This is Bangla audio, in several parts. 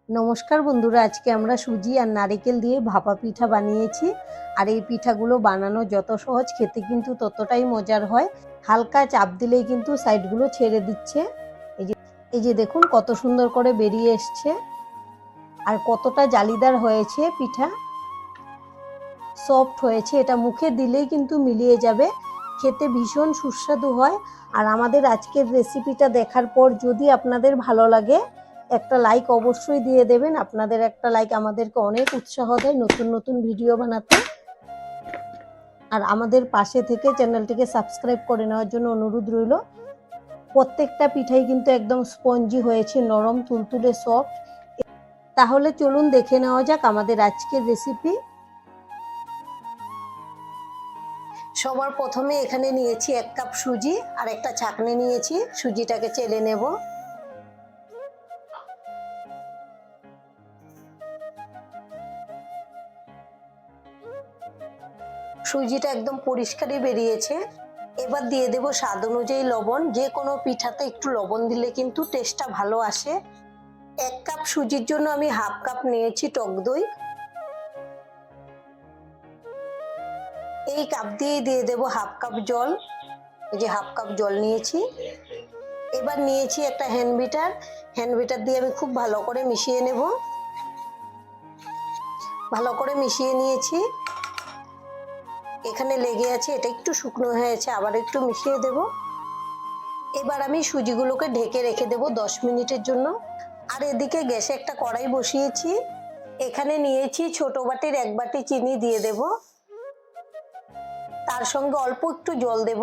নমস্কার বন্ধুরা, আজকে আমরা সুজি আর নারকেল দিয়ে ভাপা পিঠা বানিয়েছি। আর এই পিঠাগুলো বানানো যত সহজ, খেতে কিন্তু ততটাই মজার হয়। হালকা চাপ দিলেই কিন্তু সাইডগুলো ছেড়ে দিচ্ছে। এই যে দেখুন কত সুন্দর করে বেরিয়ে এসছে আর কতটা জালিদার হয়েছে পিঠা, সফট হয়েছে। এটা মুখে দিলেই কিন্তু মিলিয়ে যাবে, খেতে ভীষণ সুস্বাদু হয়। আর আমাদের আজকের রেসিপিটা দেখার পর যদি আপনাদের ভালো লাগে, একটা লাইক অবশ্যই দিয়ে দেবেন। আপনাদের একটা লাইক আমাদেরকে অনেক উৎসাহ দেয় নতুন নতুন ভিডিও বানাতে। আর আমাদের পাশে থেকে চ্যানেলটিকে সাবস্ক্রাইব করে নেওয়ার জন্য অনুরোধ রইল। প্রত্যেকটা পিঠাই কিন্তু একদম স্পঞ্জি হয়েছে, নরম তুলতুলে সফট। তাহলে চলুন দেখে নেওয়া যাক আমাদের আজকের রেসিপি। সবার প্রথমে এখানে নিয়েছি 1 কাপ সুজি আর একটা ছাঁকনি নিয়েছি। সুজিটাকে চেলে নেব। সুজিটা একদম পরিষ্কারই বেরিয়েছে। এবার দিয়ে দেব স্বাদ অনুযায়ী লবণ। যে কোনো পিঠাতে একটু লবণ দিলে কিন্তু টেস্টটা ভালো আসে। 1 কাপ সুজির জন্য আমি 1/2 কাপ নিয়েছি টক দই। এই কাপ দিয়ে দিয়ে দেব 1/2 কাপ জল। এই যে 1/2 কাপ জল নিয়েছি। এবার নিয়েছি একটা হ্যান্ড বিটার দিয়ে আমি খুব ভালো করে মিশিয়ে নেব। ভালো করে মিশিয়ে নিয়েছি। এখানে লেগে আছে, এটা একটু শুকনো হয়েছে, আবার একটু মিশিয়ে দেব। এবার আমি সুজিগুলোকে ঢেকে রেখে দেব 10 মিনিটের জন্য। আর এদিকে গ্যাসে একটা কড়াই বসিয়েছি। এখানে নিয়েছি ছোট বাটির 1 বাটি চিনি দিয়ে দেব। তার সঙ্গে অল্প একটু জল দেব।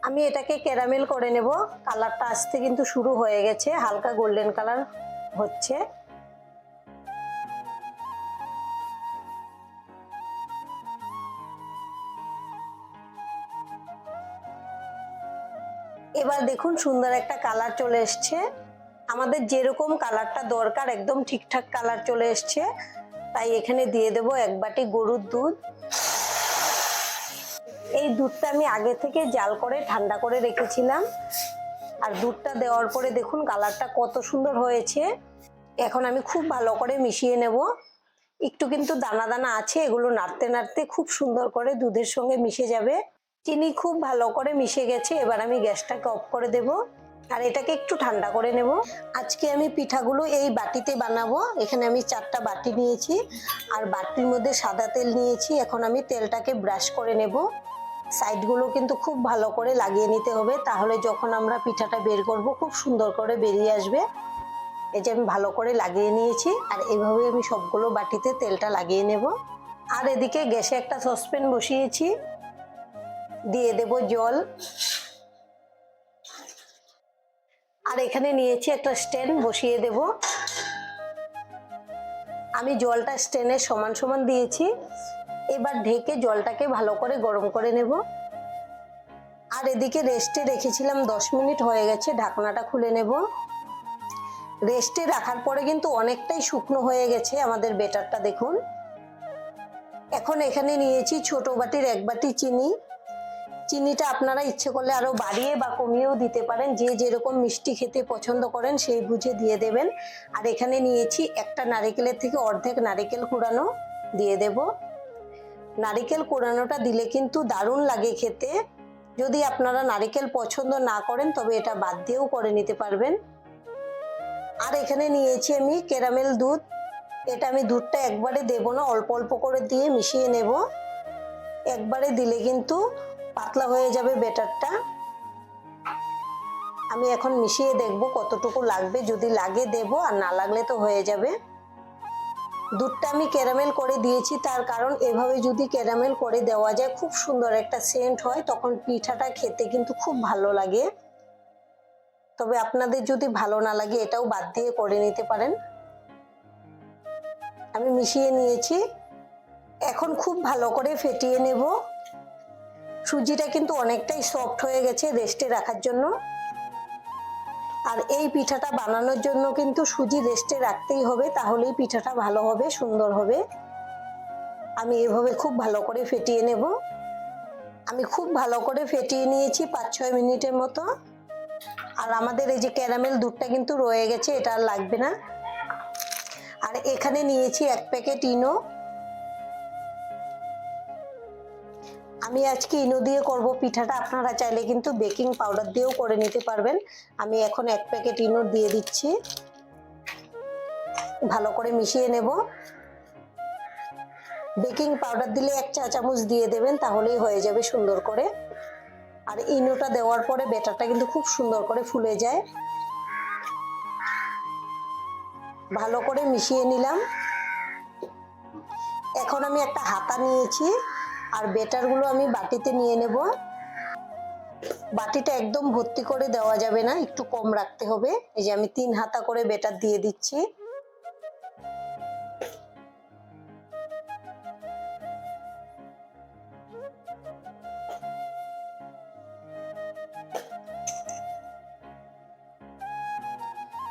আমি এটাকে ক্যারামেল করে নেব। কালারটা আসতে কিন্তু শুরু হয়ে গেছে, হালকা গোল্ডেন কালার হচ্ছে। এবার দেখুন সুন্দর একটা কালার চলে এসছে। আমাদের যেরকম কালারটা দরকার একদম ঠিকঠাক কালার চলে এসছে। তাই এখানে দিয়ে দেব 1 বাটি গরুর দুধ। এই দুধটা আমি আগে থেকে জাল করে ঠান্ডা করে রেখেছিলাম। আর দুধটা দেওয়ার পরে দেখুন কালারটা কত সুন্দর হয়েছে। এখন আমি খুব ভালো করে মিশিয়ে নেব। একটু কিন্তু দানা দানা আছে, এগুলো নাড়তে নাড়তে খুব সুন্দর করে দুধের সঙ্গে মিশে যাবে। চিনি খুব ভালো করে মিশে গেছে। এবার আমি গ্যাসটাকে অফ করে দেব আর এটাকে একটু ঠান্ডা করে নেব। আজকে আমি পিঠাগুলো এই বাটিতে বানাবো। এখানে আমি 4টা বাটি নিয়েছি আর বাটির মধ্যে সাদা তেল নিয়েছি। এখন আমি তেলটাকে ব্রাশ করে নেব। সাইডগুলো কিন্তু খুব ভালো করে লাগিয়ে নিতে হবে, তাহলে যখন আমরা পিঠাটা বের করব খুব সুন্দর করে বেরিয়ে আসবে। এই যে আমি ভালো করে লাগিয়ে নিয়েছি আর এইভাবে আমি সবগুলো বাটিতে তেলটা লাগিয়ে নেব। আর এদিকে গ্যাসে একটা সসপ্যান বসিয়েছি, দিয়ে দেব জল। আর এখানে নিয়েছি একটা স্ট্যান্ড, বসিয়ে দেব। আমি জলটা স্ট্যান্ডের সমান সমান দিয়েছি। এবার ঢেকে জলটাকে ভালো করে গরম করে নেব। আর এদিকে রেস্টে রেখেছিলাম, 10 মিনিট হয়ে গেছে। ঢাকনাটা খুলে নেব। রেস্টে রাখার পরে কিন্তু অনেকটাই শুকনো হয়ে গেছে আমাদের বেটারটা, দেখুন। এখন এখানে নিয়েছি ছোট বাটির 1 বাটি চিনি। চিনিটা আপনারা ইচ্ছে করলে আরো বাড়িয়ে বা কমিয়েও দিতে পারেন, যে যেরকম মিষ্টি খেতে পছন্দ করেন সেই বুঝে দিয়ে দেবেন। আর এখানে নিয়েছি একটা নারকেলের থেকে অর্ধেক নারকেল কুড়ানো, দিয়ে দেব। নারকেল কুড়ানোটা দিলে কিন্তু দারুণ লাগে খেতে। যদি আপনারা নারকেল পছন্দ না করেন তবে এটা বাদ দিয়েও করে নিতে পারবেন। আর এখানে নিয়েছি আমি ক্যারামেল দুধ। এটা আমি দুধটা একবারে দেব না, অল্প অল্প করে দিয়ে মিশিয়ে নেব। একবারে দিলে কিন্তু পাতলা হয়ে যাবে বেটারটা। আমি এখন মিশিয়ে দেখব কতটুকু লাগবে, যদি লাগে দেব, আর না লাগলে তো হয়ে যাবে। দুধটা আমি ক্যারামেল করে দিয়েছি, তার কারণ এভাবে যদি ক্যারামেল করে দেওয়া যায় খুব সুন্দর একটা সেন্ট হয়, তখন পিঠাটা খেতে কিন্তু খুব ভালো লাগে। তবে আপনাদের যদি ভালো না লাগে এটাও বাদ দিয়ে করে নিতে পারেন। আমি মিশিয়ে নিয়েছি। এখন খুব ভালো করে ফেটিয়ে নেব। সুজিটা কিন্তু অনেকটাই সফট হয়ে গেছে রেস্টে রাখার জন্য। আর এই পিঠাটা বানানোর জন্য কিন্তু সুজি রেস্টে রাখতেই হবে, তাহলেই পিঠাটা ভালো হবে, সুন্দর হবে। আমি এভাবে খুব ভালো করে ফেটিয়ে নেব। আমি খুব ভালো করে ফেটিয়ে নিয়েছি 5-6 মিনিটের মতো। আর আমাদের এই যে ক্যারামেল দুধটা কিন্তু রয়ে গেছে, এটা আর লাগবে না। আর এখানে নিয়েছি 1 প্যাকেট ইনো। আমি আজকে ইনো দিয়ে করব পিঠাটা, আপনারা চাইলে কিন্তু বেকিং পাউডার দিয়েও করে নিতে পারবেন। আমি এখন 1 প্যাকেট ইনো দিয়ে দিচ্ছি, ভালো করে মিশিয়ে নেব। বেকিং পাউডার দিলে 1 চা চামচ দিয়ে দেবেন, তাহলেই হয়ে যাবে সুন্দর করে। আর ইনোটা দেওয়ার পরে ব্যাটারটা কিন্তু খুব সুন্দর করে ফুলে যায়। ভালো করে মিশিয়ে নিলাম। এখন আমি একটা হাতা নিয়েছি, আর ব্যাটারগুলো আমি বাটিতে নিয়ে নেব। বাটিটা একদম ভর্তি করে দেওয়া যাবে না, একটু কম রাখতে হবে। এই যে আমি 3 হাতা করে ব্যাটার দিয়ে দিচ্ছি।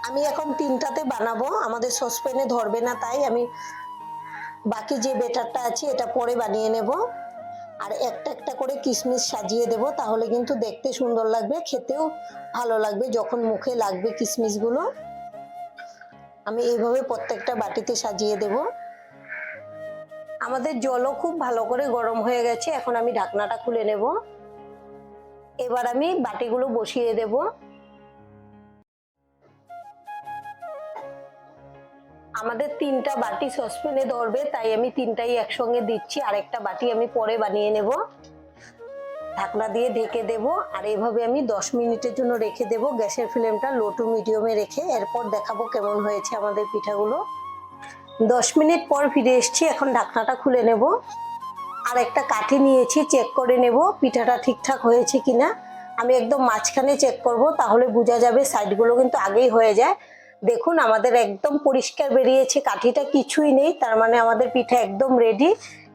আমি এখন 3টাতে বানাবো, আমাদের সসপ্যানে ধরবে না, তাই আমি বাকি যে ব্যাটারটা আছে এটা পরে বানিয়ে নেব। আর একটা একটা করে কিশমিশ সাজিয়ে দেব, তাহলে কিন্তু দেখতে সুন্দর লাগবে, খেতেও ভালো লাগবে যখন মুখে লাগবে কিশমিশগুলো। আমি এইভাবে প্রত্যেকটা বাটিতে সাজিয়ে দেব। আমাদের জলও খুব ভালো করে গরম হয়ে গেছে, এখন আমি ঢাকনাটা খুলে নেব। এবার আমি বাটিগুলো বসিয়ে দেব। আমাদের 3টা বাটি সসপ্যানে ধরবে, তাই আমি 3টাই একসঙ্গে দিচ্ছি। আরেকটা বাটি আমি পরে বানিয়ে নেব। ঢাকনা দিয়ে ঢেকে দেব, আর এইভাবে আমি 10 মিনিটের জন্য রেখে দেব। গ্যাসের ফ্লেমটা লো টু মিডিয়ামে রেখে এরপর দেখাবো কেমন হয়েছে আমাদের পিঠাগুলো। 10 মিনিট পর ফিরে এসেছি, এখন ঢাকনাটা খুলে নেব। আর একটা কাঠি নিয়েছি, চেক করে নেব পিঠাটা ঠিকঠাক হয়েছে কিনা। আমি একদম মাঝখানে চেক করব, তাহলে বোঝা যাবে। সাইডগুলো কিন্তু আগেই হয়ে যায়। দেখুন আমাদের একদম পরিষ্কার বেরিয়েছে, কাঠিটা কিছুই নেই, তার মানে আমাদের পিঠা একদম রেডি।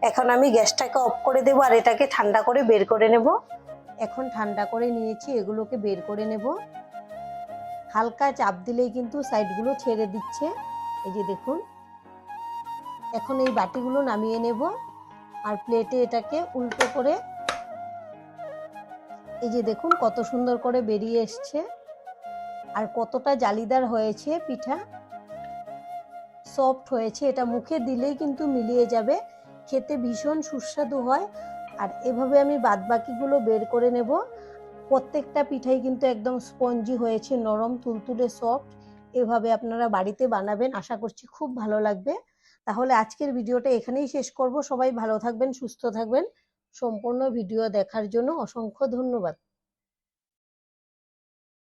এখন আমি গ্যাসটাকে অফ করে দেবো, আর এটাকে ঠান্ডা করে বের করে নেব। এখন ঠান্ডা করে নিয়েছি, এগুলোকে বের করে নেব। হালকা চাপ দিলেই কিন্তু সাইডগুলো ছেড়ে দিচ্ছে, এই যে দেখুন। এখন এই বাটিগুলো নামিয়ে নেব, আর প্লেটে এটাকে উল্টো করে, এই যে দেখুন কত সুন্দর করে বেরিয়ে এসছে, আর কতটা জালিদার হয়েছে পিঠা, সফট হয়েছে। এটা মুখে দিলেই কিন্তু মিলিয়ে যাবে, খেতে ভীষণ সুস্বাদু হয়। আর এভাবে আমি বাদবাকিগুলো বের করে নেব। প্রত্যেকটা পিঠাই কিন্তু একদম স্পঞ্জি হয়েছে, নরম তুলতুলে সফট। এভাবে আপনারা বাড়িতে বানাবেন, আশা করছি খুব ভালো লাগবে। তাহলে আজকের ভিডিওটা এখানেই শেষ করব। সবাই ভালো থাকবেন, সুস্থ থাকবেন। সম্পূর্ণ ভিডিও দেখার জন্য অসংখ্য ধন্যবাদ।